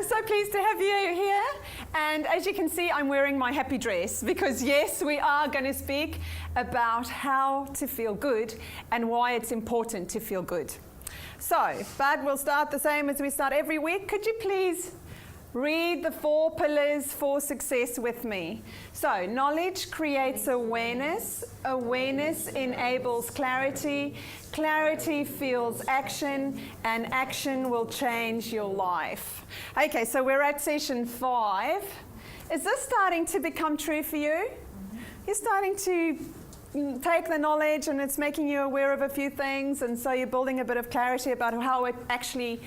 so pleased to have you here. And as you can see, I'm wearing my happy dress because yes, we are going to speak about how to feel good and why it's important to feel good. So, but we'll start the same as we start every week. Could you please read the 4 pillars for success with me? So, knowledge creates awareness. Awareness enables clarity. Clarity fuels action, and action will change your life. Okay, so we're at session 5. Is this starting to become true for you? You're starting to take the knowledge and it's making you aware of a few things, and so you're building a bit of clarity about how it actually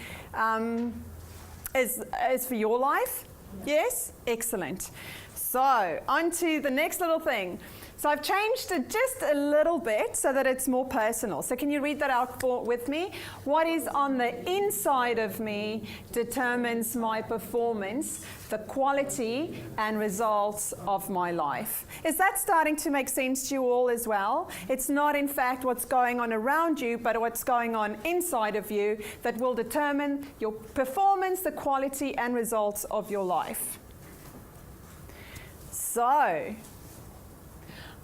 is for your life? Yes? Excellent. So, on to the next little thing. So I've changed it just a little bit so that it's more personal. So can you read that out with me? What is on the inside of me determines my performance, the quality and results of my life. Is that starting to make sense to you all as well? It's not in fact what's going on around you, but what's going on inside of you that will determine your performance, the quality and results of your life. So,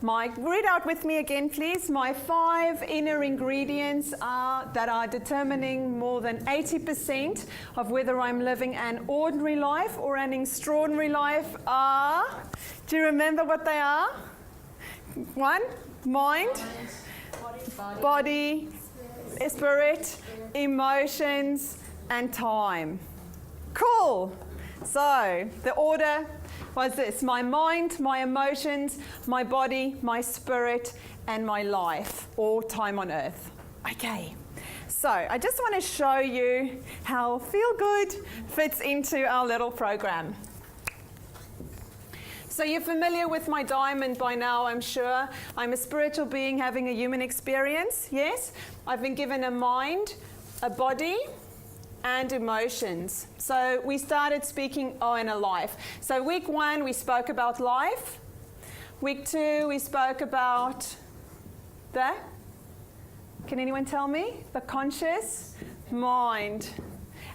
read out with me again, please. My 5 inner ingredients that are determining more than 80% of whether I'm living an ordinary life or an extraordinary life are, do you remember what they are? 1, mind, body, spirit, emotions, and time. Cool. So, the order was this: my mind, my emotions, my body, my spirit, and my life, or time on earth. Okay, so I just want to show you how Feel Good fits into our little program. So you're familiar with my diamond by now, I'm sure. I'm a spiritual being having a human experience, yes? I've been given a mind, a body, and emotions. So we started speaking and a life. So week 1 we spoke about life. Week 2 we spoke about can anyone tell me? The conscious mind.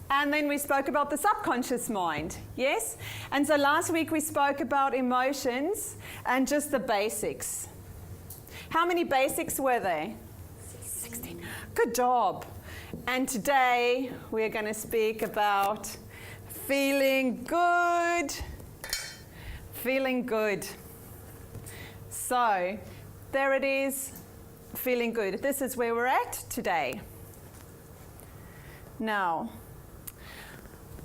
And then we spoke about the subconscious mind, yes? And so last week we spoke about emotions and just the basics. How many basics were there? 16. Good job. And today we're going to speak about feeling good. Feeling good. So there it is, feeling good. This is where we're at today. Now,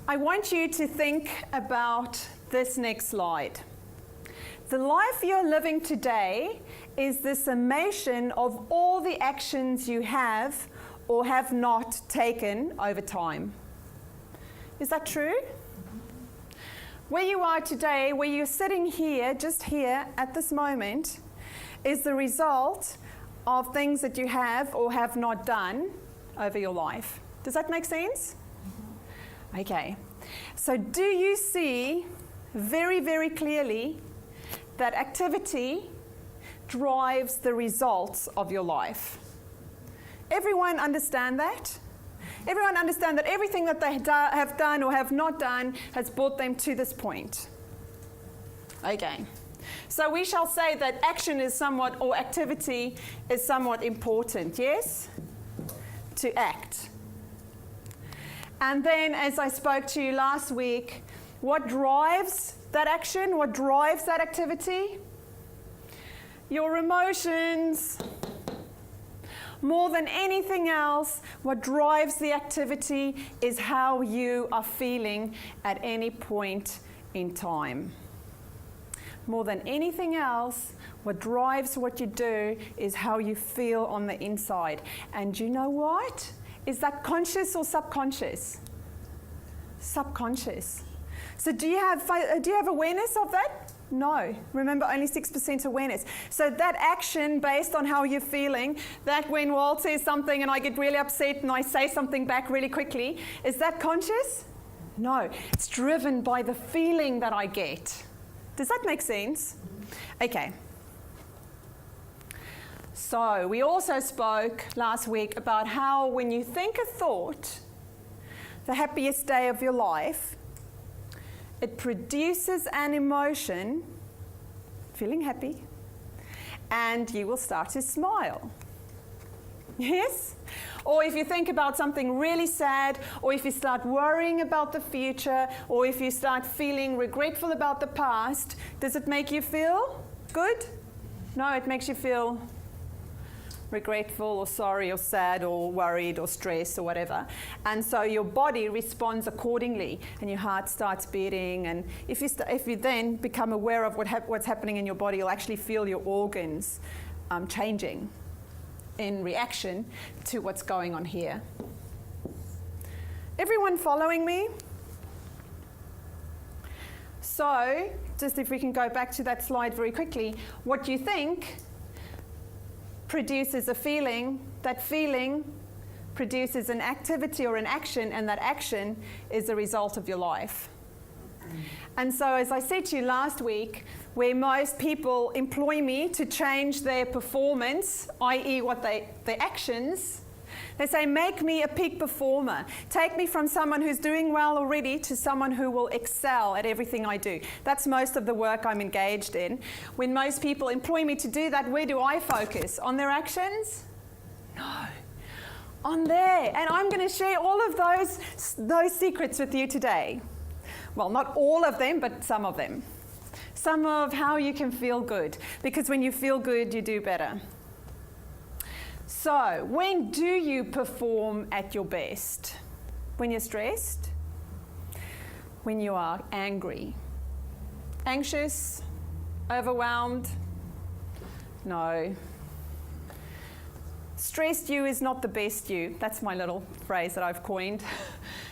I want you to think about this next slide. The life you're living today is the summation of all the actions you have or have not taken over time. Is that true? Where you are today, where you're sitting here, just here at this moment, is the result of things that you have or have not done over your life. Does that make sense? Okay. So do you see very, very clearly that activity drives the results of your life? Everyone understand that? Everyone understand that everything that they have done or have not done has brought them to this point? Okay. So we shall say that action is somewhat, or activity is somewhat important, yes? To act. And then, as I spoke to you last week, what drives that action? What drives that activity? Your emotions. More than anything else, what drives the activity is how you are feeling at any point in time. More than anything else, what drives what you do is how you feel on the inside. And you know what? Is that conscious or subconscious? Subconscious. So do you have awareness of that? No. Remember, only 6% awareness. So that action based on how you're feeling, that when Walt says something and I get really upset and I say something back really quickly, is that conscious? No. It's driven by the feeling that I get. Does that make sense? Okay. So we also spoke last week about how when you think a thought, the happiest day of your life, it produces an emotion, feeling happy, and you will start to smile. Yes? Or if you think about something really sad, or if you start worrying about the future, or if you start feeling regretful about the past, does it make you feel good? No, it makes you feel regretful or sorry or sad or worried or stressed or whatever. And so your body responds accordingly, and your heart starts beating. And if you then become aware of what's happening in your body, you'll actually feel your organs changing in reaction to what's going on here. Everyone following me? So, just if we can go back to that slide very quickly, what you think produces a feeling, that feeling produces an activity or an action, and that action is the result of your life. And so, as I said to you last week, where most people employ me to change their performance, i.e. their actions, they say, make me a peak performer. Take me from someone who's doing well already to someone who will excel at everything I do. That's most of the work I'm engaged in. When most people employ me to do that, where do I focus? On their actions? No. On there. And I'm going to share all of those secrets with you today. Well, not all of them, but some of them. Some of how you can feel good. Because when you feel good, you do better. So, when do you perform at your best? When you're stressed? When you are angry? Anxious? Overwhelmed? No. Stressed you is not the best you. That's my little phrase that I've coined.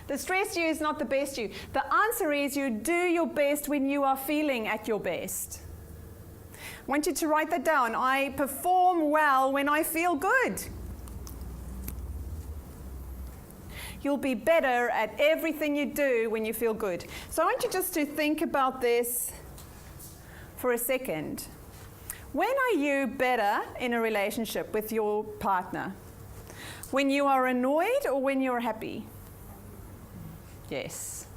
The stressed you is not the best you. The answer is you do your best when you are feeling at your best. I want you to write that down. I perform well when I feel good. You'll be better at everything you do when you feel good. So I want you just to think about this for a second. When are you better in a relationship with your partner? When you are annoyed or when you're happy? Yes.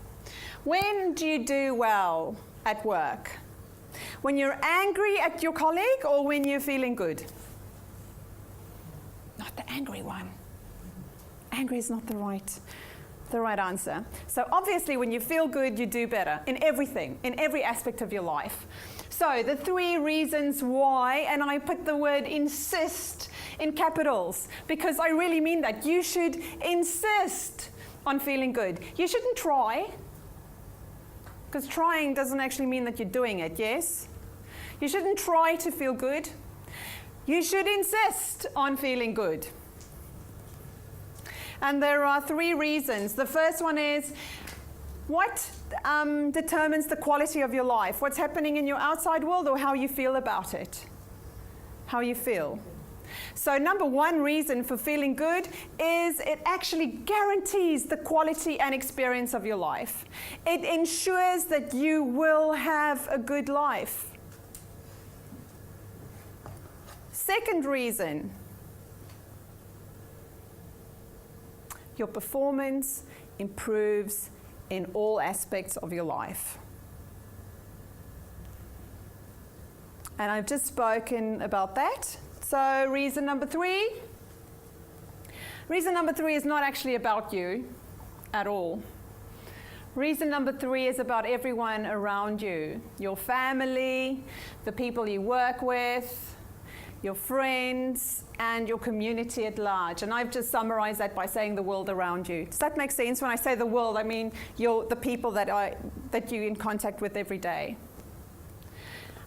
When do you do well at work? When you're angry at your colleague or when you're feeling good? Not the angry one. Angry is not the right answer. So obviously when you feel good, you do better in everything, in every aspect of your life. So the 3 reasons why, and I put the word insist in capitals because I really mean that. You should insist on feeling good. You shouldn't try, because trying doesn't actually mean that you're doing it, yes? You shouldn't try to feel good. You should insist on feeling good. And there are 3 reasons. The first one is, what determines the quality of your life? What's happening in your outside world or how you feel about it? How you feel. So number 1 reason for feeling good is it actually guarantees the quality and experience of your life. It ensures that you will have a good life. Second reason, your performance improves in all aspects of your life. And I've just spoken about that. So reason number 3. Reason number 3 is not actually about you at all. Reason number 3 is about everyone around you. Your family, the people you work with, your friends, and your community at large. And I've just summarized that by saying the world around you. Does that make sense? When I say the world, I mean the people that you're in contact with every day.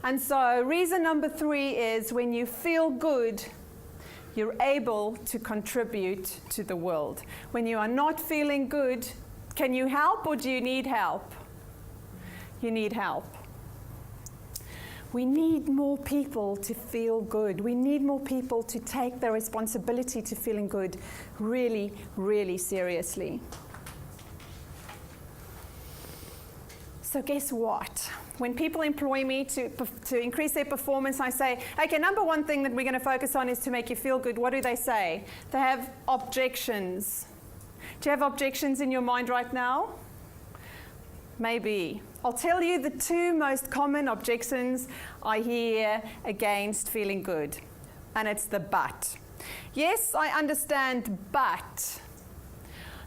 And so reason number 3 is when you feel good, you're able to contribute to the world. When you are not feeling good, can you help or do you need help? You need help. We need more people to feel good. We need more people to take their responsibility to feeling good really, really seriously. So guess what? When people employ me to increase their performance, I say, okay, number 1 thing that we're going to focus on is to make you feel good. What do they say? They have objections. Do you have objections in your mind right now? Maybe. I'll tell you the two most common objections I hear against feeling good. And it's the but. Yes, I understand, but.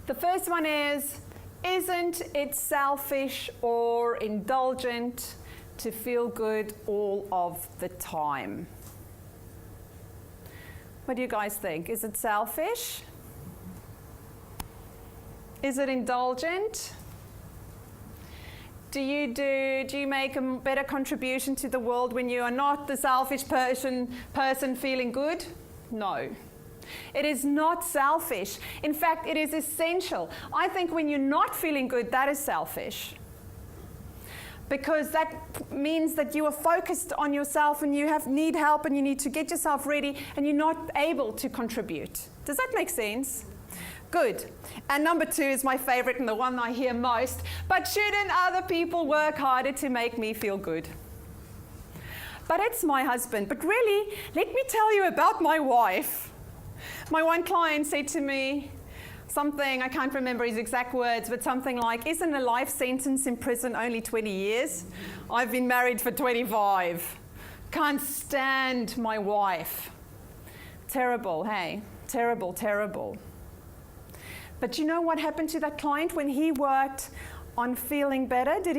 The first one is, isn't it selfish or indulgent to feel good all of the time? What do you guys think? Is it selfish? Is it indulgent? Do you make a better contribution to the world when you are not the selfish person feeling good? No. It is not selfish. In fact, it is essential. I think when you're not feeling good, that is selfish. Because that means that you are focused on yourself and you need help and you need to get yourself ready and you're not able to contribute. Does that make sense? Good. And number 2 is my favorite and the one I hear most. But shouldn't other people work harder to make me feel good? But it's my husband. But really, let me tell you about my wife. My one client said to me something, I can't remember his exact words, but something like, isn't a life sentence in prison only 20 years? I've been married for 25. Can't stand my wife. Terrible, hey? Terrible, terrible. But you know what happened to that client when he worked on feeling better? Did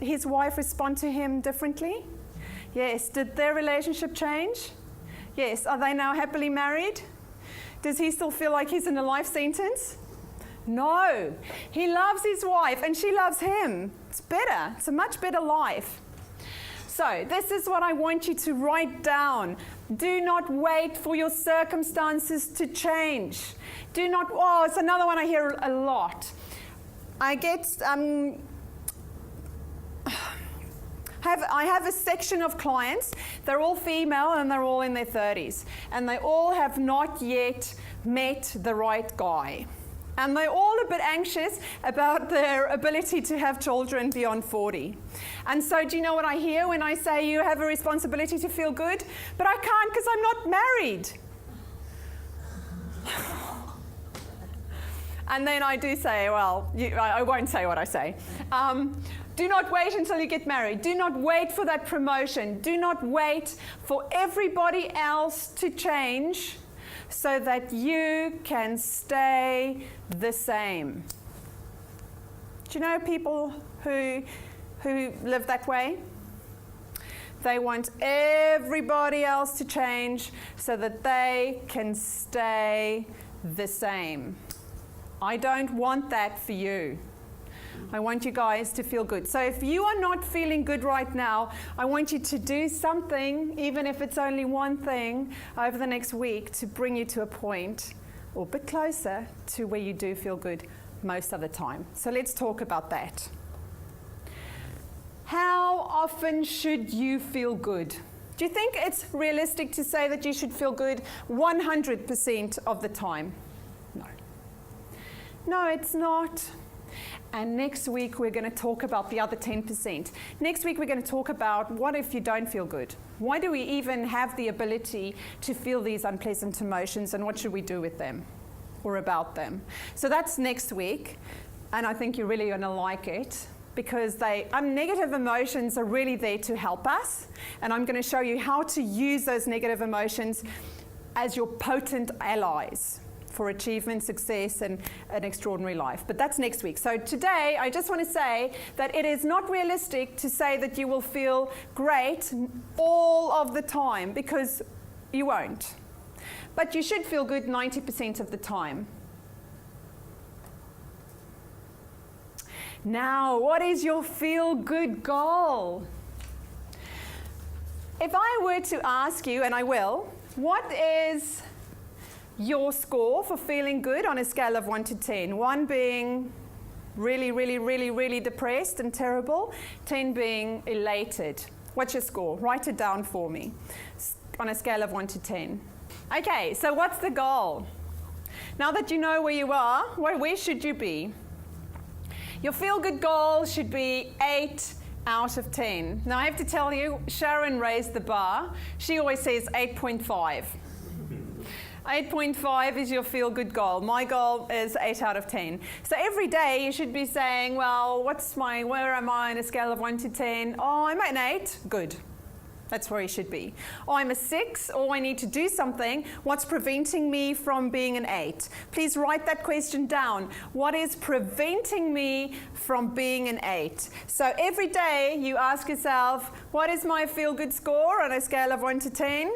his wife respond to him differently? Yes. Did their relationship change? Yes. Are they now happily married? Does he still feel like he's in a life sentence? No. He loves his wife and she loves him. It's better. It's a much better life. So this is what I want you to write down. Do not wait for your circumstances to change. Do not, it's another one I hear a lot. I have a section of clients, they're all female and they're all in their 30s. And they all have not yet met the right guy. And they're all a bit anxious about their ability to have children beyond 40. And so do you know what I hear when I say you have a responsibility to feel good? But I can't because I'm not married. And then I do say, I won't say what I say. Do not wait until you get married. Do not wait for that promotion. Do not wait for everybody else to change so that you can stay the same. Do you know people who live that way? They want everybody else to change so that they can stay the same. I don't want that for you. I want you guys to feel good. So if you are not feeling good right now, I want you to do something, even if it's only one thing, over the next week to bring you to a point or a bit closer to where you do feel good most of the time. So let's talk about that. How often should you feel good? Do you think it's realistic to say that you should feel good 100% of the time? No. No, it's not. And next week, we're going to talk about the other 10%. Next week, we're going to talk about what if you don't feel good? Why do we even have the ability to feel these unpleasant emotions, and what should we do with them or about them? So that's next week, and I think you're really going to like it because negative emotions are really there to help us, and I'm going to show you how to use those negative emotions as your potent allies for achievement, success, and an extraordinary life. But that's next week. So today, I just want to say that it is not realistic to say that you will feel great all of the time, because you won't. But you should feel good 90% of the time. Now, what is your feel-good goal? If I were to ask you, and I will, what is your score for feeling good on a scale of 1 to 10? 1 being really, really, really, really depressed and terrible, 10 being elated. What's your score? Write it down for me on a scale of 1 to 10. Okay, so what's the goal? Now that you know where you are, where should you be? Your feel-good goal should be 8 out of 10. Now I have to tell you, Sharon raised the bar. She always says 8.5. 8.5 is your feel-good goal. My goal is 8 out of 10. So every day you should be saying, well, where am I on a scale of 1 to 10? Oh, I'm at an 8. Good. That's where you should be. Oh, I'm a 6. Oh, I need to do something. What's preventing me from being an 8? Please write that question down. What is preventing me from being an 8? So every day you ask yourself, what is my feel-good score on a scale of 1 to 10?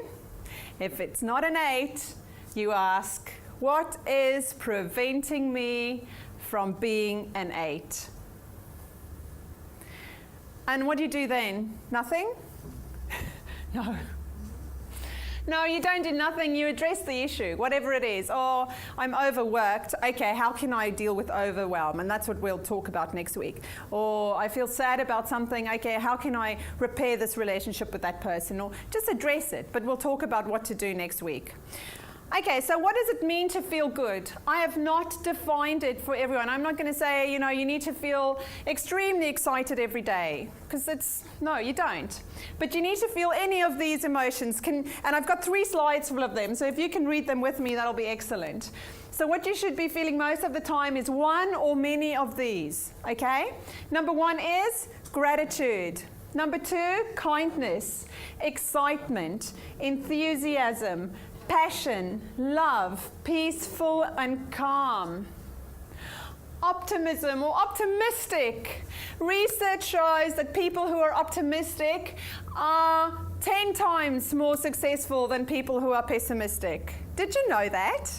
If it's not an 8, you ask, what is preventing me from being an 8? And what do you do then? Nothing? No. No, you don't do nothing. You address the issue, whatever it is. Oh, I'm overworked. Okay, how can I deal with overwhelm? And that's what we'll talk about next week. Or I feel sad about something. Okay, how can I repair this relationship with that person? Or just address it. But we'll talk about what to do next week. Okay, so what does it mean to feel good? I have not defined it for everyone. I'm not going to say, you need to feel extremely excited every day, because no, you don't. But you need to feel any of these emotions. And I've got 3 slides full of them, so if you can read them with me, that'll be excellent. So what you should be feeling most of the time is one or many of these, okay? Number 1 is gratitude. Number 2, kindness, excitement, enthusiasm, passion, love, peaceful and calm. Optimism or optimistic. Research shows that people who are optimistic are 10 times more successful than people who are pessimistic. Did you know that?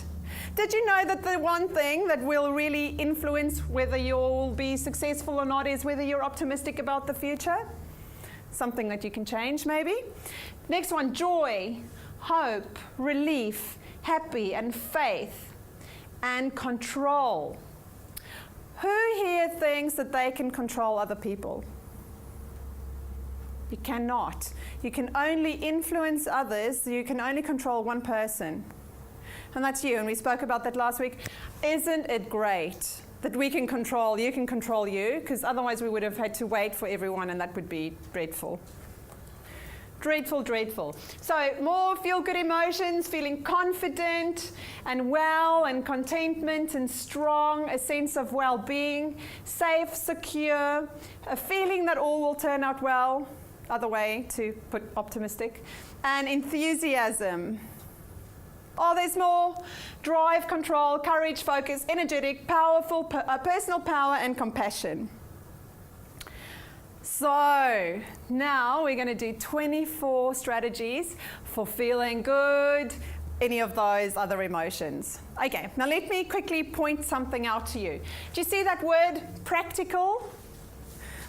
Did you know that the one thing that will really influence whether you'll be successful or not is whether you're optimistic about the future? Something that you can change maybe. Next one, joy, hope, relief, happy and faith, and control. Who here thinks that they can control other people? You cannot. You can only influence others. You can only control one person. And that's you. And we spoke about that last week. Isn't it great that we can control, you can control you? Because otherwise we would have had to wait for everyone, and that would be dreadful. Dreadful, dreadful. So more feel-good emotions, feeling confident and well and contentment and strong, a sense of well-being, safe, secure, a feeling that all will turn out well, other way to put optimistic, and enthusiasm. Oh, there's more. Drive, control, courage, focus, energetic, powerful, personal power and compassion. So now we're going to do 24 strategies for feeling good, any of those other emotions. Okay, now let me quickly point something out to you. Do you see that word practical?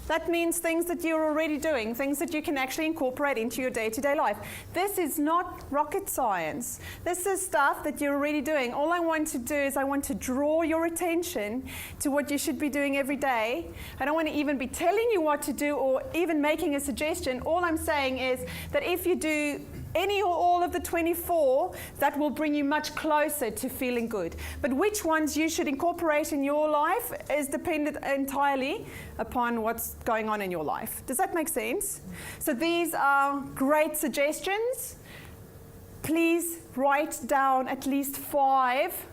That means things that you're already doing, things that you can actually incorporate into your day-to-day life. This is not rocket science. This is stuff that you're already doing. All I want to do is I want to draw your attention to what you should be doing every day. I don't want to even be telling you what to do or even making a suggestion. All I'm saying is that if you do any or all of the 24, that will bring you much closer to feeling good. But which ones you should incorporate in your life is dependent entirely upon what's going on in your life. Does that make sense? So these are great suggestions. Please write down at least 5.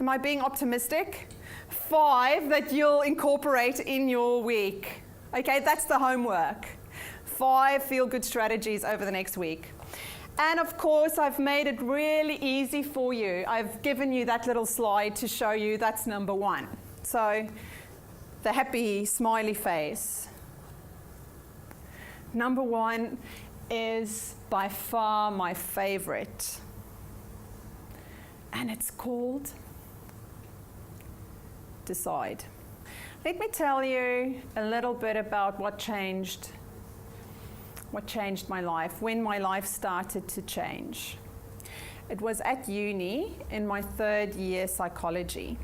Am I being optimistic? 5 that you'll incorporate in your week. Okay, that's the homework. 5 feel-good strategies over the next week. And of course, I've made it really easy for you. I've given you that little slide to show you that's number 1. So the happy, smiley face. Number 1 is by far my favorite. And it's called Decide. Let me tell you a little bit about what changed my life, when my life started to change. It was at uni in my 3rd year psychology.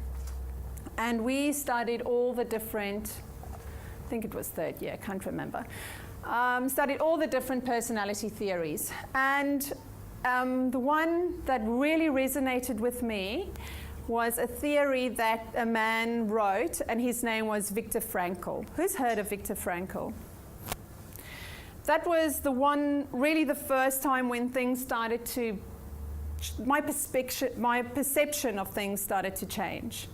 And we studied all the different, I think it was 3rd year, I can't remember, studied all the different personality theories. And the one that really resonated with me was a theory that a man wrote, and his name was Viktor Frankl. Who's heard of Viktor Frankl? That was the one, really the first time when things started to my perception of things started to change.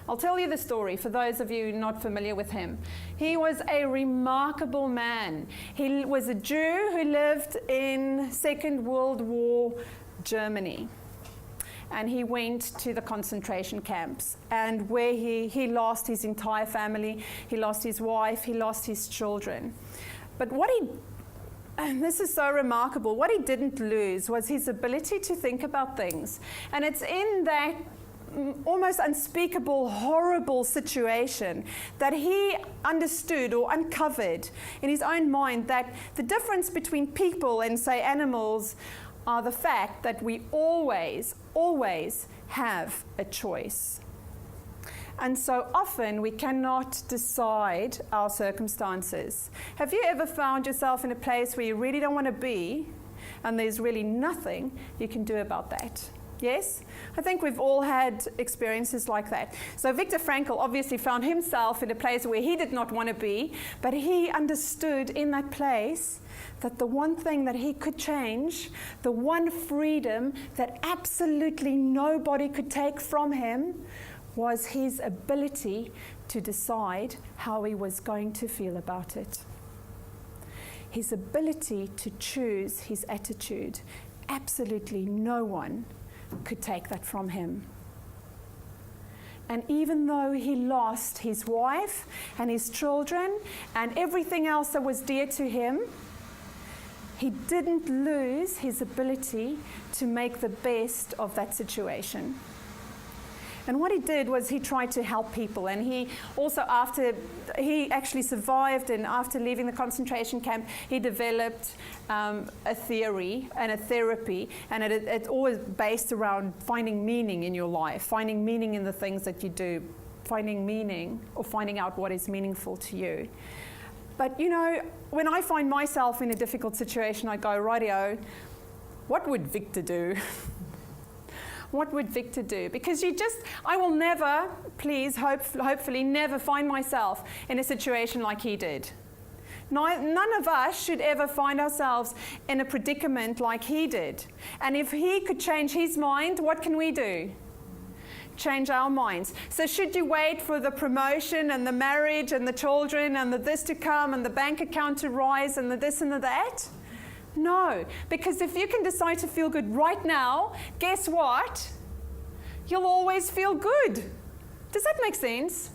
I'll tell you the story for those of you not familiar with him. He was a remarkable man. He was a Jew who lived in Second World War Germany. And he went to the concentration camps, and where he lost his entire family, he lost his wife, he lost his children. But and this is so remarkable, what he didn't lose was his ability to think about things. And it's in that almost unspeakable, horrible situation that he understood or uncovered in his own mind that the difference between people and, say, animals are the fact that we always have a choice. And so often we cannot decide our circumstances. Have you ever found yourself in a place where you really don't want to be, and there's really nothing you can do about that? Yes? I think we've all had experiences like that. So Viktor Frankl obviously found himself in a place where he did not want to be, but he understood in that place that the one thing that he could change, the one freedom that absolutely nobody could take from him, was his ability to decide how he was going to feel about it. His ability to choose his attitude. Absolutely no one could take that from him. And even though he lost his wife and his children and everything else that was dear to him, he didn't lose his ability to make the best of that situation. And what he did was he tried to help people. And he also, after he actually survived and after leaving the concentration camp, he developed a theory and a therapy. And it's always based around finding meaning in your life, finding meaning in the things that you do, finding meaning or finding out what is meaningful to you. But you know, when I find myself in a difficult situation, I go, rightio, what would Victor do? What would Victor do? Because I will never, hopefully never find myself in a situation like he did. None of us should ever find ourselves in a predicament like he did. And if he could change his mind, what can we do? Change our minds. So should you wait for the promotion and the marriage and the children and the this to come and the bank account to rise and the this and the that? No, because if you can decide to feel good right now, guess what? You'll always feel good. Does that make sense?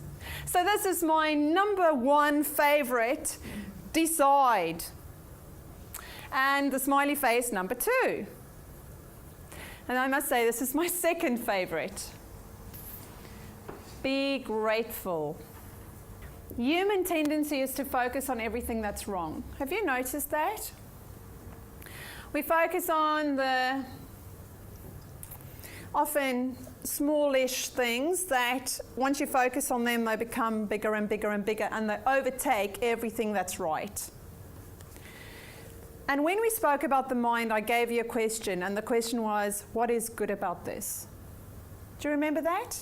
So this is my number one favorite, decide. And the smiley face, number two. And I must say, this is my second favorite. Be grateful. Human tendency is to focus on everything that's wrong. Have you noticed that? We focus on the often smallish things that once you focus on them, they become bigger and bigger and bigger, and they overtake everything that's right. And when we spoke about the mind, I gave you a question, and the question was, what is good about this? Do you remember that?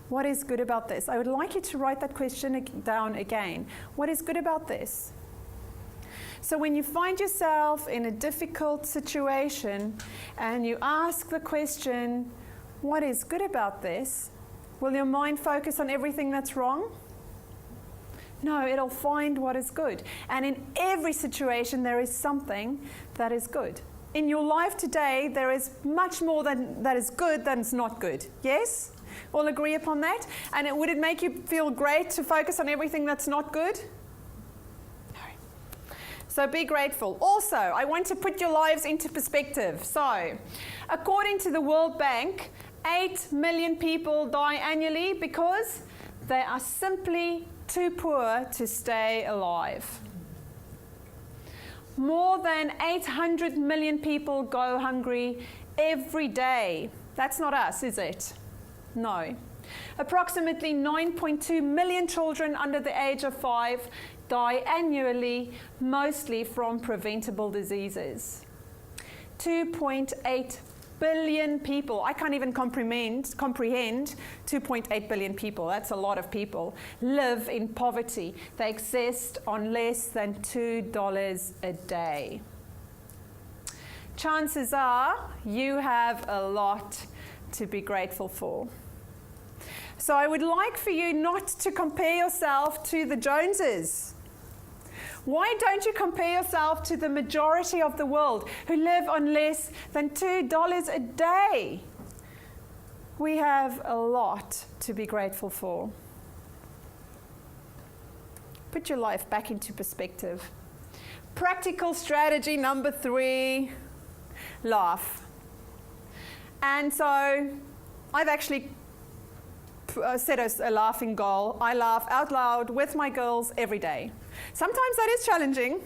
What is good about this? I would like you to write that question down again. What is good about this? So when you find yourself in a difficult situation and you ask the question, what is good about this? Will your mind focus on everything that's wrong? No, it'll find what is good. And in every situation, there is something that is good. In your life today, there is much more that is good than is not good. Yes? All agree upon that? And would it make you feel great to focus on everything that's not good? So be grateful. Also, I want to put your lives into perspective. So, according to the World Bank, 8 million people die annually because they are simply too poor to stay alive. More than 800 million people go hungry every day. That's not us, is it? No. Approximately 9.2 million children under the age of 5 die annually, mostly from preventable diseases. 2.8 billion people, I can't even comprehend 2.8 billion people, that's a lot of people, live in poverty. They exist on less than $2 a day. chances are you have a lot to be grateful for. So I would like for you not to compare yourself to the Joneses. Why don't you compare yourself to the majority of the world who live on less than $2 a day? We have a lot to be grateful for. Put your life back into perspective. Practical strategy number 3, laugh. And so I've actually set a laughing goal. I laugh out loud with my girls every day. Sometimes that is challenging.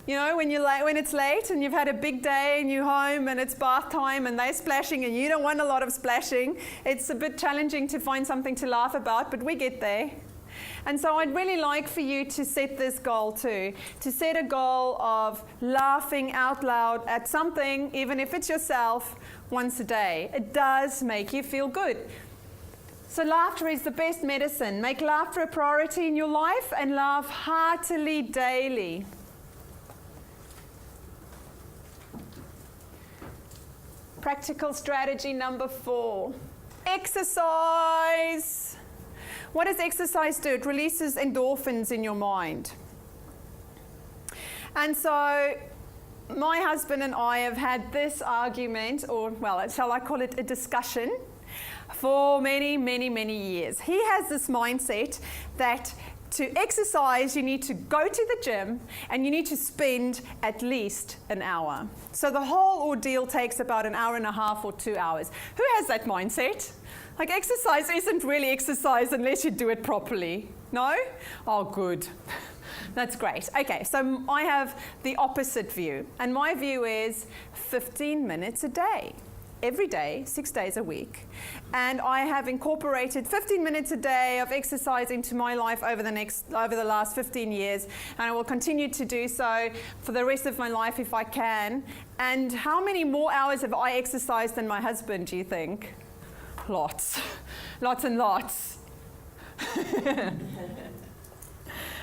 You know, when it's late and you've had a big day and you're home and it's bath time and they're splashing and you don't want a lot of splashing, it's a bit challenging to find something to laugh about, but we get there. And so I'd really like for you to set this goal too, to set a goal of laughing out loud at something, even if it's yourself, once a day. It does make you feel good. So laughter is the best medicine. Make laughter a priority in your life and laugh heartily daily. Practical strategy number 4, exercise. What does exercise do? It releases endorphins in your mind. And so my husband and I have had this argument, or well, shall I call it a discussion, for many, many, many years. He has this mindset that to exercise, you need to go to the gym and you need to spend at least an hour. So the whole ordeal takes about an hour and a half or 2 hours. Who has that mindset? Like, exercise isn't really exercise unless you do it properly. No? Oh, good. That's great. Okay, so I have the opposite view. And my view is 15 minutes a day. Every day, 6 days a week. And I have incorporated 15 minutes a day of exercise into my life over the last 15 years. And I will continue to do so for the rest of my life if I can. And how many more hours have I exercised than my husband, do you think? Lots. Lots and lots.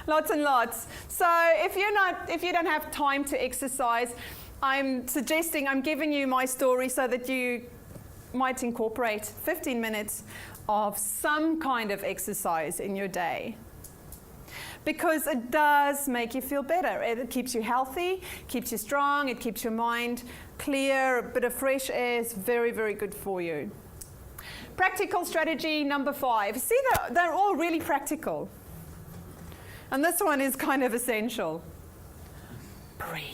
Lots and lots. So if you don't have time to exercise, I'm giving you my story so that you might incorporate 15 minutes of some kind of exercise in your day. Because it does make you feel better. It keeps you healthy, keeps you strong, it keeps your mind clear. A bit of fresh air is very, very good for you. Practical strategy number 5. See, they're all really practical. And this one is kind of essential. Breathe.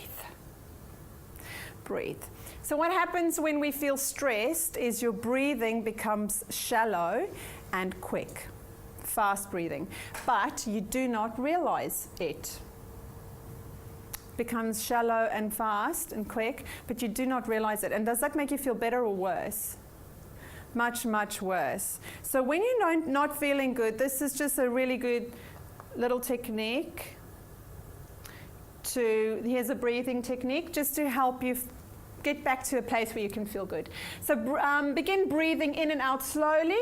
Breathe. So what happens when we feel stressed is your breathing becomes shallow and quick. Fast breathing. But you do not realize it. Becomes shallow and fast and quick, but you do not realize it. And does that make you feel better or worse? Much, much worse. So when you're not feeling good, this is just a really good little technique. Here's a breathing technique just to help you get back to a place where you can feel good. So begin breathing in and out slowly,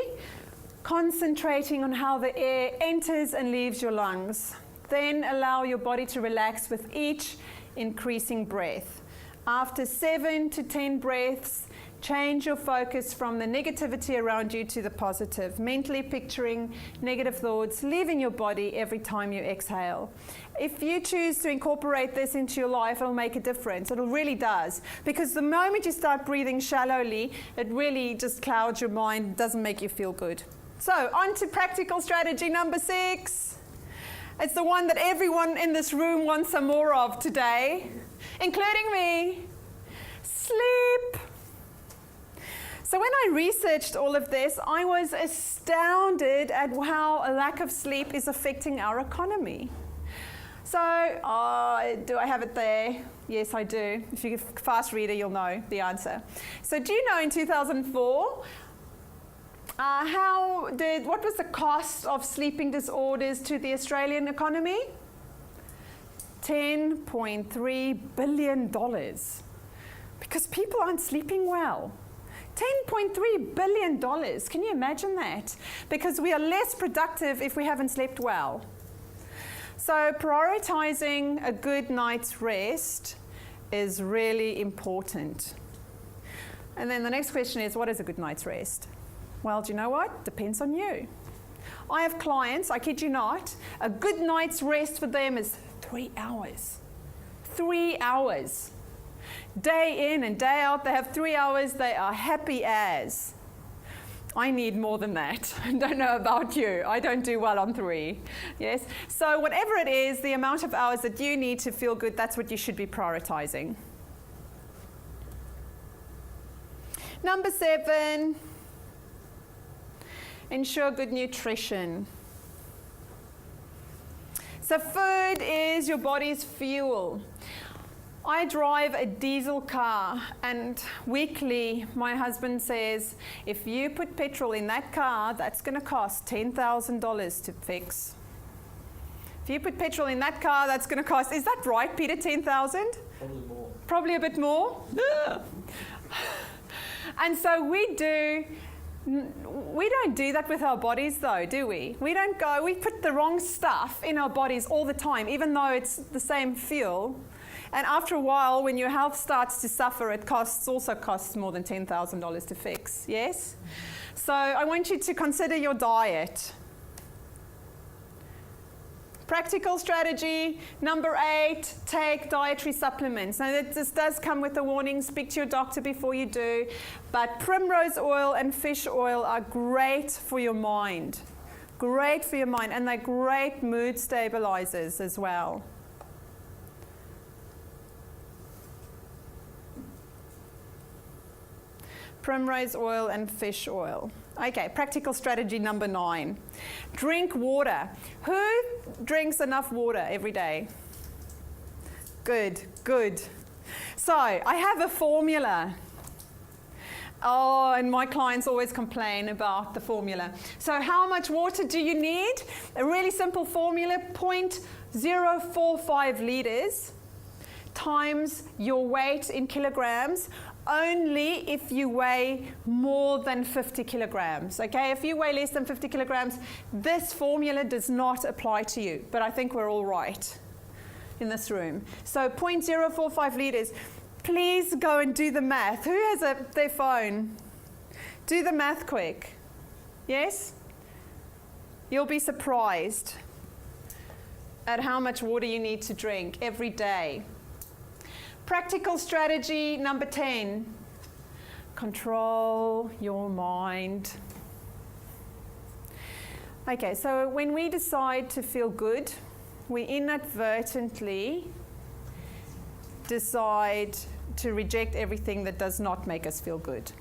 concentrating on how the air enters and leaves your lungs. Then allow your body to relax with each increasing breath. After 7 to 10 breaths, change your focus from the negativity around you to the positive, mentally picturing negative thoughts leaving your body every time you exhale. If you choose to incorporate this into your life, it'll make a difference. It really does. Because the moment you start breathing shallowly, it really just clouds your mind, doesn't make you feel good. So, on to practical strategy number 6. It's the one that everyone in this room wants some more of today, including me. Sleep. So when I researched all of this, I was astounded at how a lack of sleep is affecting our economy. So, do I have it there? Yes, I do. If you're a fast reader, you'll know the answer. So do you know in 2004, what was the cost of sleeping disorders to the Australian economy? $10.3 billion. Because people aren't sleeping well. $10.3 billion. Can you imagine that? Because we are less productive if we haven't slept well. So prioritizing a good night's rest is really important. And then the next question is, what is a good night's rest? Well, do you know what? Depends on you. I have clients, I kid you not, a good night's rest for them is 3 hours. 3 hours. Day in and day out, they have 3 hours, they are happy as. I need more than that. I don't know about you. I don't do well on 3. Yes? So whatever it is, the amount of hours that you need to feel good, that's what you should be prioritizing. Number 7, ensure good nutrition. So food is your body's fuel. I drive a diesel car, and weekly my husband says, if you put petrol in that car, that's going to cost $10,000 to fix. If you put petrol in that car, that's going to cost, is that right, Peter, 10,000? Probably more. Probably a bit more? And so we don't do that with our bodies though, do we? We don't go, we put the wrong stuff in our bodies all the time, even though it's the same fuel. And after a while, when your health starts to suffer, it also costs more than $10,000 to fix, yes? So I want you to consider your diet. Practical strategy, number 8, take dietary supplements. Now this does come with a warning, speak to your doctor before you do, but primrose oil and fish oil are great for your mind. Great for your mind, and they're great mood stabilizers as well. Primrose oil and fish oil. Okay, practical strategy number 9. Drink water. Who drinks enough water every day? Good, good. So I have a formula. Oh, and my clients always complain about the formula. So how much water do you need? A really simple formula, 0.045 liters times your weight in kilograms, only if you weigh more than 50 kilograms, okay? If you weigh less than 50 kilograms, this formula does not apply to you, but I think we're all right in this room. So 0.045 liters. Please go and do the math. Who has their phone? Do the math quick. Yes? You'll be surprised at how much water you need to drink every day. Practical strategy number 10, control your mind. Okay, so when we decide to feel good, we inadvertently decide to reject everything that does not make us feel good.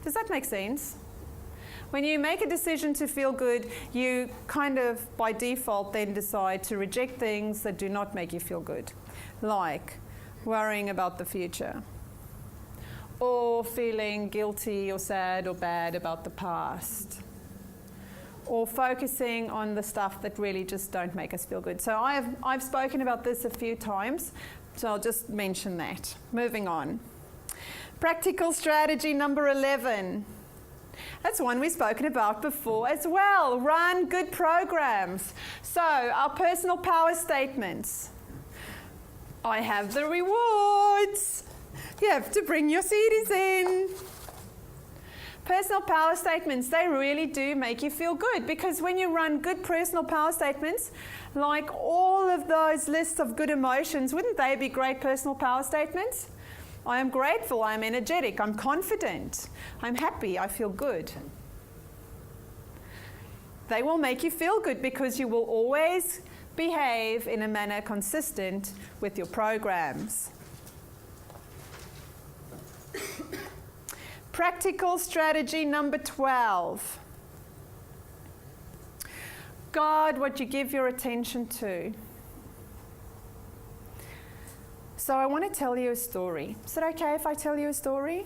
Does that make sense? When you make a decision to feel good, you kind of by default then decide to reject things that do not make you feel good, like worrying about the future, or feeling guilty or sad or bad about the past, or focusing on the stuff that really just don't make us feel good. So I've spoken about this a few times, so I'll just mention that. Moving on. Practical strategy number 11. That's one we've spoken about before as well. Run good programs. So our personal power statements. I have the rewards. You have to bring your CDs in. Personal power statements, they really do make you feel good, because when you run good personal power statements, like all of those lists of good emotions, wouldn't they be great personal power statements? I am grateful, I am energetic, I'm confident, I'm happy, I feel good. They will make you feel good because you will always behave in a manner consistent with your programs. Practical strategy number 12. Guard what you give your attention to. So I want to tell you a story. Is it okay if I tell you a story?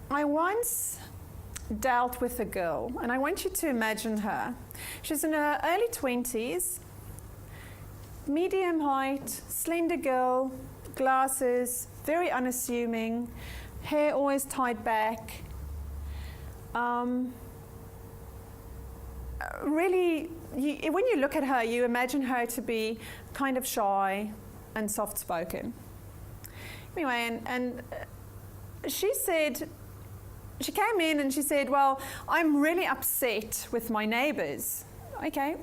I once dealt with a girl, and I want you to imagine her. She's in her early 20s, medium height, slender girl, glasses, very unassuming, hair always tied back, really, when you look at her, you imagine her to be kind of shy and soft-spoken. Anyway, and she said, she came in and she said, well, I'm really upset with my neighbours. Okay,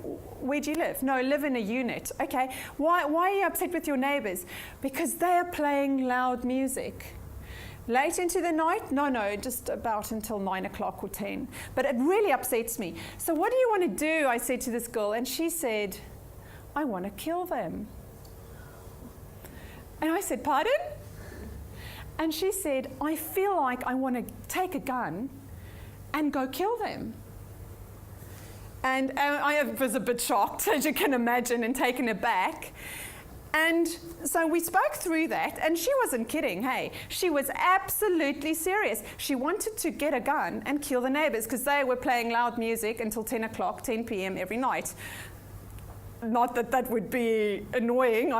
where do you live? No, I live in a unit. Okay, why are you upset with your neighbours? Because they are playing loud music. Late into the night? No, just about until 9 o'clock or 10. But it really upsets me. So what do you want to do? I said to this girl, and she said, I want to kill them. And I said, pardon? And she said, I feel like I want to take a gun and go kill them. And I was a bit shocked, as you can imagine, and taken aback. And so we spoke through that, and she wasn't kidding, hey. She was absolutely serious. She wanted to get a gun and kill the neighbors because they were playing loud music until 10 o'clock, 10 p.m. every night. Not that that would be annoying,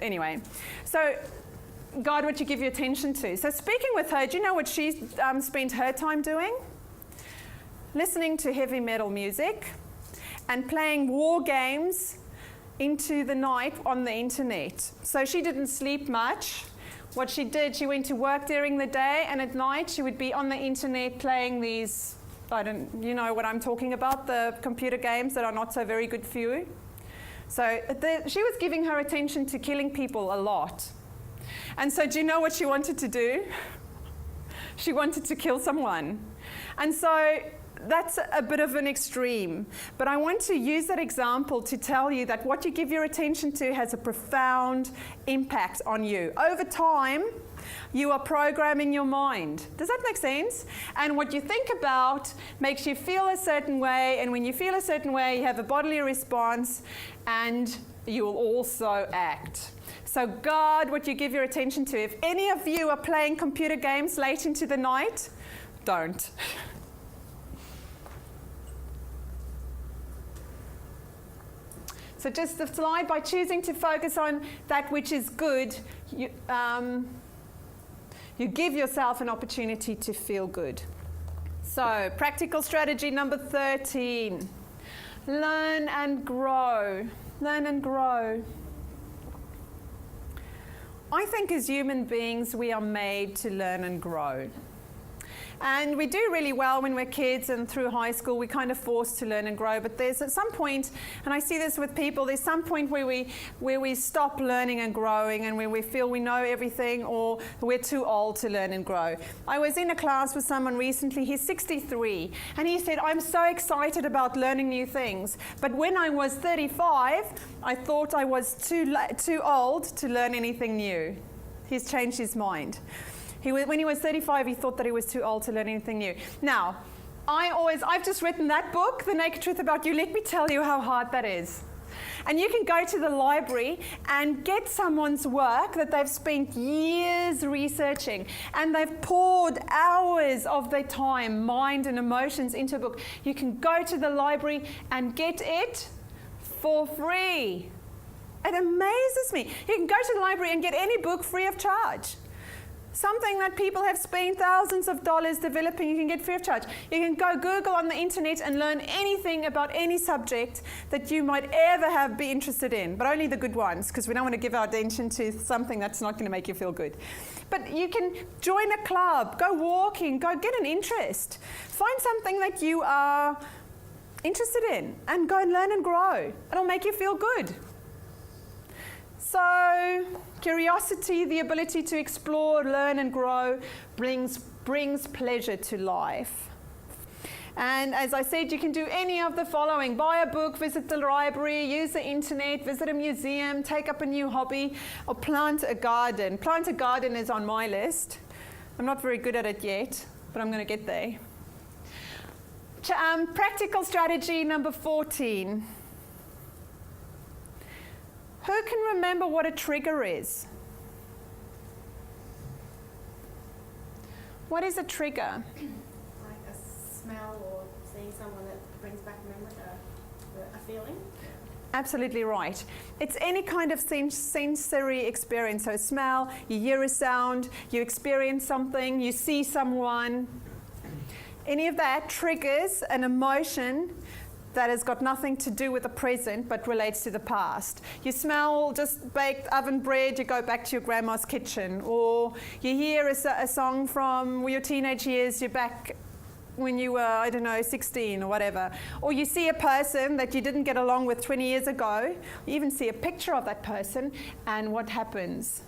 anyway. So, God, what you give your attention to. So speaking with her, do you know what she spent her time doing? Listening to heavy metal music and playing war games into the night on the internet. So she didn't sleep much. What she did, she went to work during the day, and at night she would be on the internet playing these, you know what I'm talking about, the computer games that are not so very good for you. So she was giving her attention to killing people a lot. And so do you know what she wanted to do? She wanted to kill someone. And so that's a bit of an extreme, but I want to use that example to tell you that what you give your attention to has a profound impact on you. Over time, you are programming your mind. Does that make sense? And what you think about makes you feel a certain way, and when you feel a certain way, you have a bodily response, and you will also act. So guard what you give your attention to. If any of you are playing computer games late into the night, don't. So just the slide, by choosing to focus on that which is good, you give yourself an opportunity to feel good. So practical strategy number 13. Learn and grow. Learn and grow. I think as human beings, we are made to learn and grow. And we do really well when we're kids, and through high school we're kind of forced to learn and grow, but there's at some point, and I see this with people, there's some point where we stop learning and growing, and where we feel we know everything, or we're too old to learn and grow. I was in a class with someone recently, he's 63, and he said, I'm so excited about learning new things, but when I was 35, I thought I was too old to learn anything new. He's changed his mind. When he was 35, he thought that he was too old to learn anything new. Now, I've just written that book, The Naked Truth About You. Let me tell you how hard that is. And you can go to the library and get someone's work that they've spent years researching, and they've poured hours of their time, mind, and emotions into a book. You can go to the library and get it for free. It amazes me. You can go to the library and get any book free of charge. Something that people have spent thousands of dollars developing, you can get free of charge. You can go Google on the internet and learn anything about any subject that you might ever be interested in, but only the good ones, because we don't want to give our attention to something that's not going to make you feel good. But you can join a club, go walking, go get an interest. Find something that you are interested in and go and learn and grow. It'll make you feel good. So, curiosity, the ability to explore, learn and grow, brings pleasure to life. And as I said, you can do any of the following. Buy a book, visit the library, use the internet, visit a museum, take up a new hobby, or plant a garden. Plant a garden is on my list. I'm not very good at it yet, but I'm going to get there. Practical strategy number 14. Who can remember what a trigger is? What is a trigger? Like a smell or seeing someone that brings back a feeling? Absolutely right. It's any kind of sensory experience. So smell, you hear a sound, you experience something, you see someone. Any of that triggers an emotion that has got nothing to do with the present but relates to the past. You smell just baked oven bread, you go back to your grandma's kitchen. Or you hear a song from your teenage years, you're back when you were, 16 or whatever. Or you see a person that you didn't get along with 20 years ago, you even see a picture of that person, and what happens?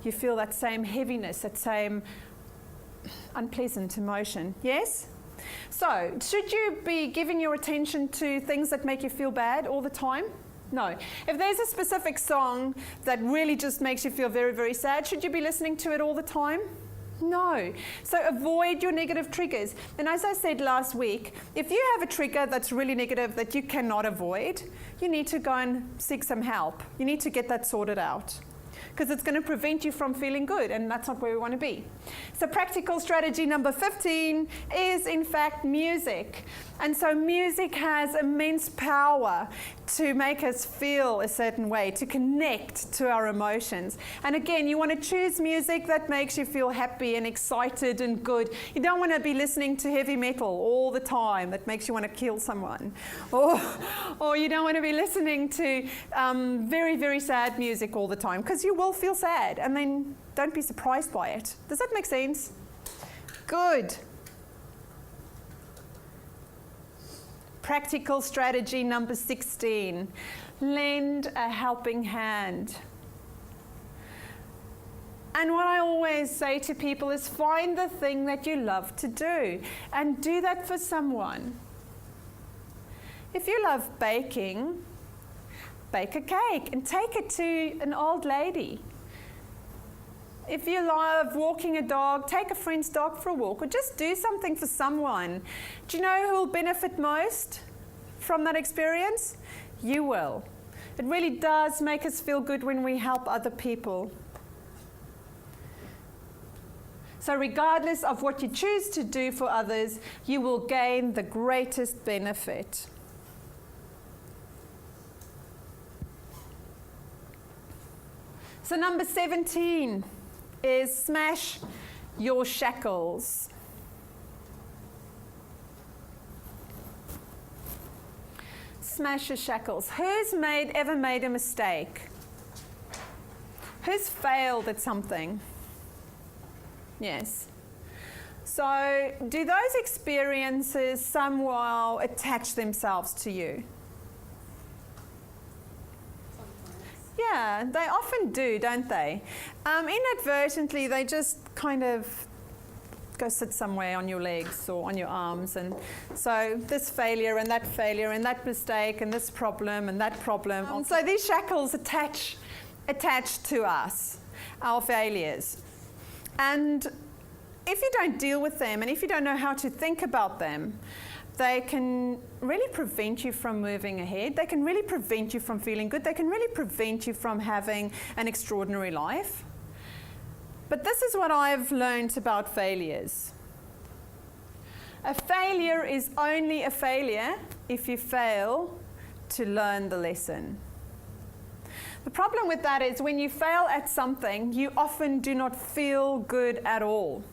You feel that same heaviness, that same unpleasant emotion. Yes? So, should you be giving your attention to things that make you feel bad all the time? No. If there's a specific song that really just makes you feel very, very sad, should you be listening to it all the time? No. So avoid your negative triggers. And as I said last week, if you have a trigger that's really negative that you cannot avoid, you need to go and seek some help. You need to get that sorted out, because it's going to prevent you from feeling good, and that's not where we want to be. So practical strategy number 15 is in fact music. And so music has immense power to make us feel a certain way, to connect to our emotions. And again, you want to choose music that makes you feel happy and excited and good. You don't want to be listening to heavy metal all the time that makes you want to kill someone. Or you don't want to be listening to very, very sad music all the time, because you will feel sad, and then don't be surprised by it. Does that make sense? Good. Practical strategy number 16, lend a helping hand. And what I always say to people is find the thing that you love to do and do that for someone. If you love baking, bake a cake and take it to an old lady. If you love walking a dog, take a friend's dog for a walk, or just do something for someone. Do you know who will benefit most from that experience? You will. It really does make us feel good when we help other people. So regardless of what you choose to do for others, you will gain the greatest benefit. So number 17 is smash your shackles. Smash your shackles. Who's ever made a mistake? Who's failed at something? Yes. So do those experiences somehow attach themselves to you? Yeah, they often do, don't they? Inadvertently, they just kind of go sit somewhere on your legs or on your arms. And so this failure and that mistake and this problem and that problem. So these shackles attach to us, our failures. And if you don't deal with them and if you don't know how to think about them, they can really prevent you from moving ahead. They can really prevent you from feeling good. They can really prevent you from having an extraordinary life. But this is what I've learned about failures. A failure is only a failure if you fail to learn the lesson. The problem with that is when you fail at something, you often do not feel good at all.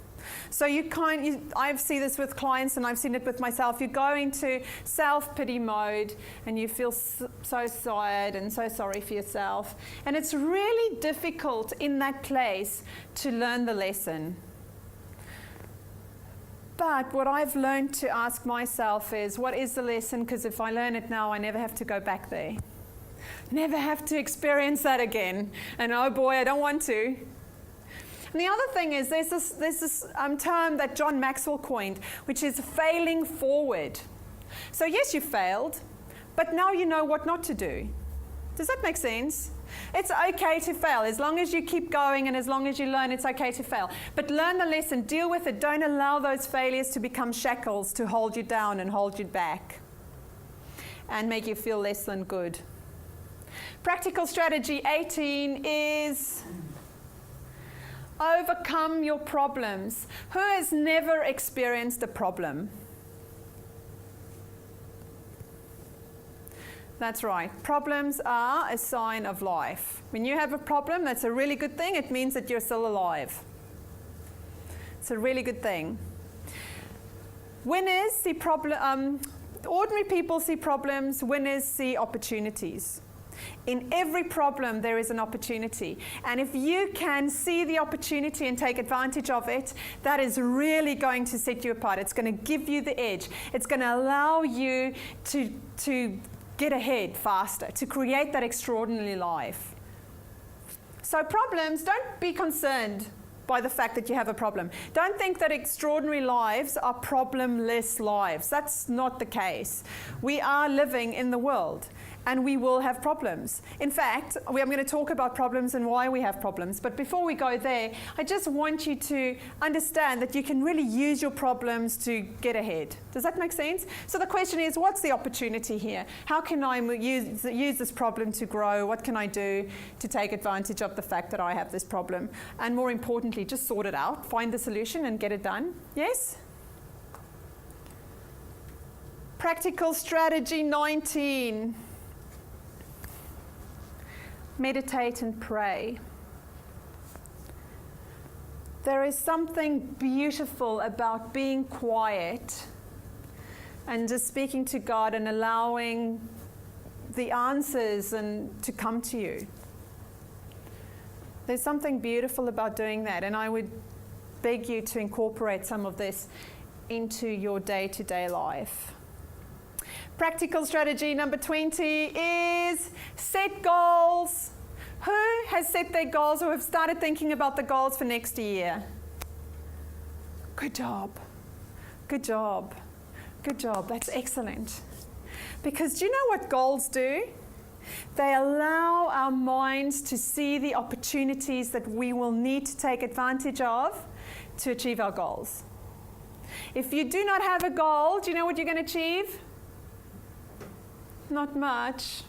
So I see this with clients and I've seen it with myself. You go into self-pity mode and you feel so sad and so sorry for yourself. And it's really difficult in that place to learn the lesson. But what I've learned to ask myself is, what is the lesson? Because if I learn it now, I never have to go back there. Never have to experience that again. And oh boy, I don't want to. And the other thing is there's this term that John Maxwell coined, which is failing forward. So yes, you failed, but now you know what not to do. Does that make sense? It's okay to fail. As long as you keep going and as long as you learn, it's okay to fail. But learn the lesson, deal with it. Don't allow those failures to become shackles to hold you down and hold you back and make you feel less than good. Practical strategy 18 is overcome your problems. Who has never experienced a problem? That's right. Problems are a sign of life. When you have a problem, that's a really good thing. It means that you're still alive. It's a really good thing. Winners see ordinary people see problems, winners see opportunities. In every problem, there is an opportunity. And if you can see the opportunity and take advantage of it, that is really going to set you apart. It's going to give you the edge. It's going to allow you to get ahead faster, to create that extraordinary life. So problems, don't be concerned by the fact that you have a problem. Don't think that extraordinary lives are problemless lives. That's not the case. We are living in the world, and we will have problems. In fact, I'm going to talk about problems and why we have problems. But before we go there, I just want you to understand that you can really use your problems to get ahead. Does that make sense? So the question is, what's the opportunity here? How can I use this problem to grow? What can I do to take advantage of the fact that I have this problem? And more importantly, just sort it out, find the solution and get it done. Yes? Practical strategy 19. Meditate and pray. There is something beautiful about being quiet and just speaking to God and allowing the answers to come to you. There's something beautiful about doing that, and I would beg you to incorporate some of this into your day-to-day life. Practical strategy number 20 is set goals. Who has set their goals or have started thinking about the goals for next year? Good job. Good job. Good job. That's excellent. Because do you know what goals do? They allow our minds to see the opportunities that we will need to take advantage of to achieve our goals. If you do not have a goal, do you know what you're going to achieve? Not much.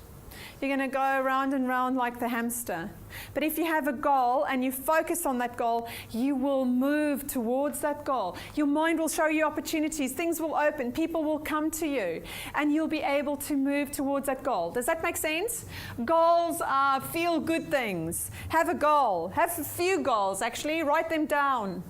You're going to go round and round like the hamster. But if you have a goal and you focus on that goal, you will move towards that goal. Your mind will show you opportunities. Things will open. People will come to you. And you'll be able to move towards that goal. Does that make sense? Goals are feel-good things. Have a goal. Have a few goals, actually. Write them down.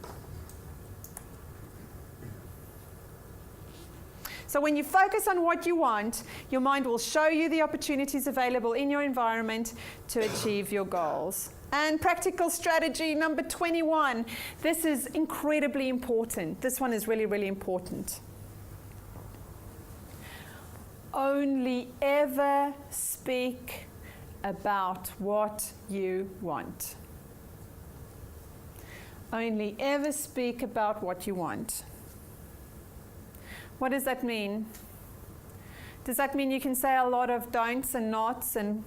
So when you focus on what you want, your mind will show you the opportunities available in your environment to achieve your goals. And practical strategy number 21. This is incredibly important. This one is really, really important. Only ever speak about what you want. Only ever speak about what you want. What does that mean? Does that mean you can say a lot of don'ts and nots and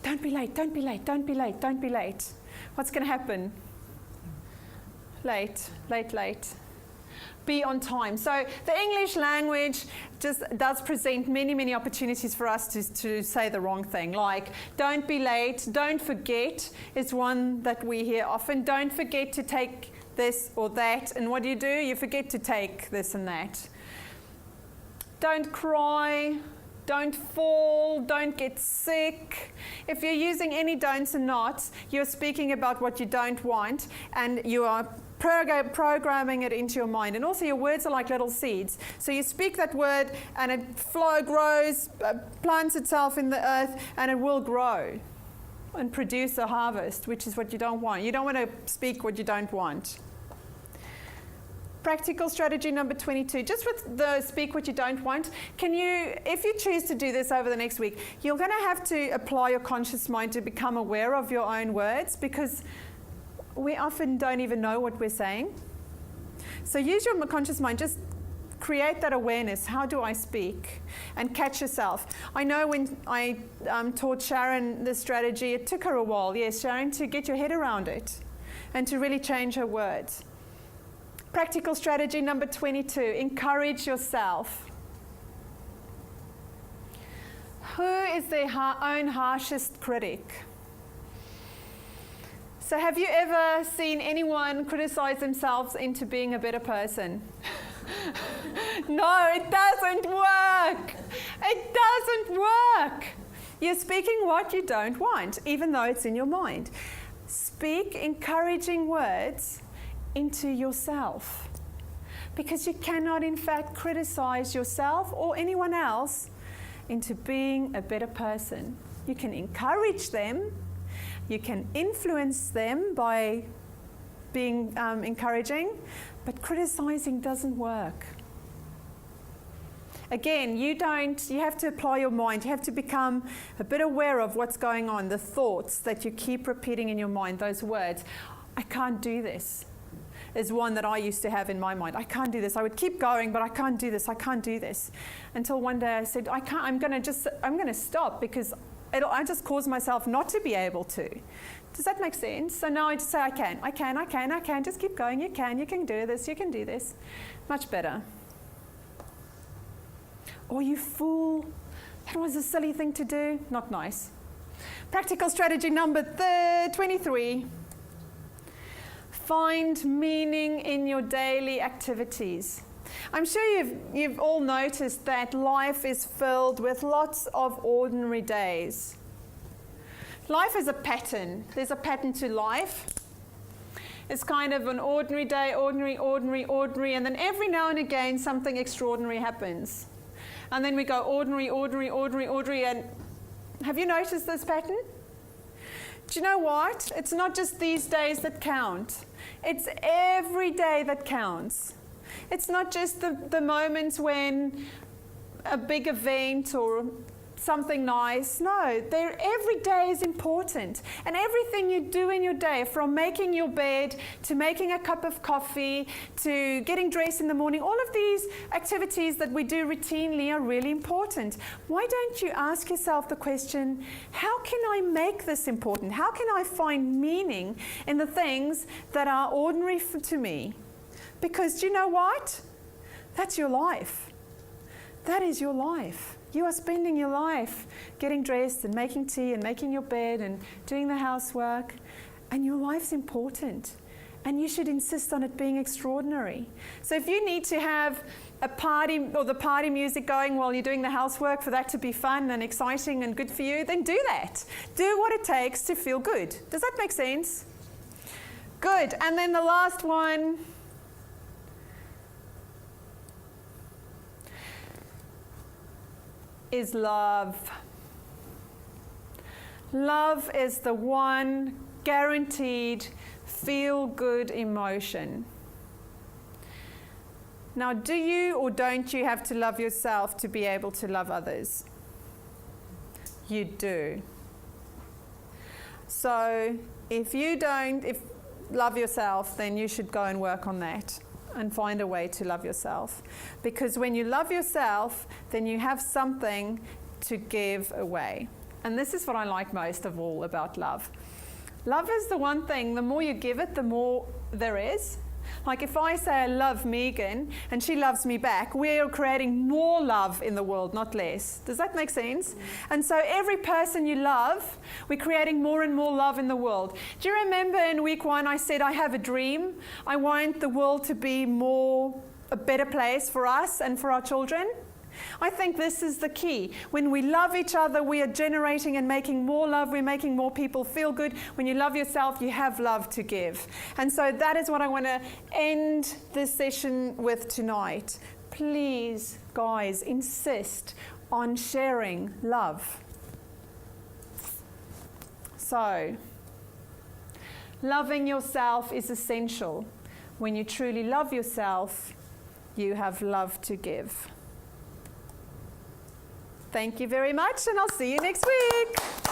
don't be late, don't be late, don't be late, don't be late? What's going to happen? Late, late, late. Be on time. So the English language just does present many, many opportunities for us to say the wrong thing. Like, don't be late, don't forget is one that we hear often. Don't forget to take this or that. And what do? You forget to take this and that. Don't cry, don't fall, don't get sick. If you're using any don'ts and nots, you're speaking about what you don't want, and you are programming it into your mind. And also your words are like little seeds. So you speak that word and it grows, plants itself in the earth, and it will grow and produce a harvest, which is what you don't want. You don't want to speak what you don't want. Practical strategy number 22, just with the speak what you don't want, if you choose to do this over the next week, you're going to have to apply your conscious mind to become aware of your own words, because we often don't even know what we're saying. So use your conscious mind, just create that awareness. How do I speak? And catch yourself. I know when I taught Sharon this strategy, it took her a while, yes, Sharon, to get your head around it and to really change her words. Practical strategy number 22, encourage yourself. Who is their own harshest critic? So have you ever seen anyone criticize themselves into being a better person? No, it doesn't work. It doesn't work. You're speaking what you don't want, even though it's in your mind. Speak encouraging words into yourself. because you cannot, in fact, criticize yourself or anyone else into being a better person. You can encourage them, you can influence them by being encouraging, but criticizing doesn't work. Again, you have to apply your mind. You have to become a bit aware of what's going on, the thoughts that you keep repeating in your mind, those words. I can't do this is one that I used to have in my mind. I can't do this. I would keep going, but I can't do this. I can't do this. Until one day I said, I can't, I'm going to stop, because I just cause myself not to be able to. Does that make sense? So now I just say, I can. Just keep going. You can do this. You can do this. Much better. Oh, you fool. That was a silly thing to do. Not nice. Practical strategy number 23. Find meaning in your daily activities. I'm sure you've all noticed that life is filled with lots of ordinary days. Life is a pattern. There's a pattern to life. It's kind of an ordinary day, ordinary, and then every now and again something extraordinary happens. And then we go ordinary, and have you noticed this pattern? Do you know what? It's not just these days that count. It's every day that counts. It's not just the moments when a big event or something nice. No, every day is important. And everything you do in your day, from making your bed to making a cup of coffee to getting dressed in the morning, all of these activities that we do routinely are really important. Why don't you ask yourself the question, how can I make this important? How can I find meaning in the things that are ordinary to me? Because do you know what? That's your life. That is your life. You are spending your life getting dressed and making tea and making your bed and doing the housework. And your life's important. And you should insist on it being extraordinary. So if you need to have a party or the party music going while you're doing the housework for that to be fun and exciting and good for you, then do that. Do what it takes to feel good. Does that make sense? Good. And then the last one. Is love. Love is the one guaranteed feel-good emotion. Now, do you or don't you have to love yourself to be able to love others? You do. So if you don't love yourself, then you should go and work on that and find a way to love yourself. Because when you love yourself, then you have something to give away. And this is what I like most of all about love. Love is the one thing, the more you give it, the more there is. Like if I say I love Megan and she loves me back, we're creating more love in the world, not less. Does that make sense? And so every person you love, we're creating more and more love in the world. Do you remember in week 1 I said I have a dream? I want the world to be a better place for us and for our children. I think this is the key. When we love each other, we are generating and making more love. We're making more people feel good. When you love yourself, you have love to give. And so that is what I want to end this session with tonight. Please, guys, insist on sharing love. So, loving yourself is essential. When you truly love yourself, you have love to give. Thank you very much, and I'll see you next week.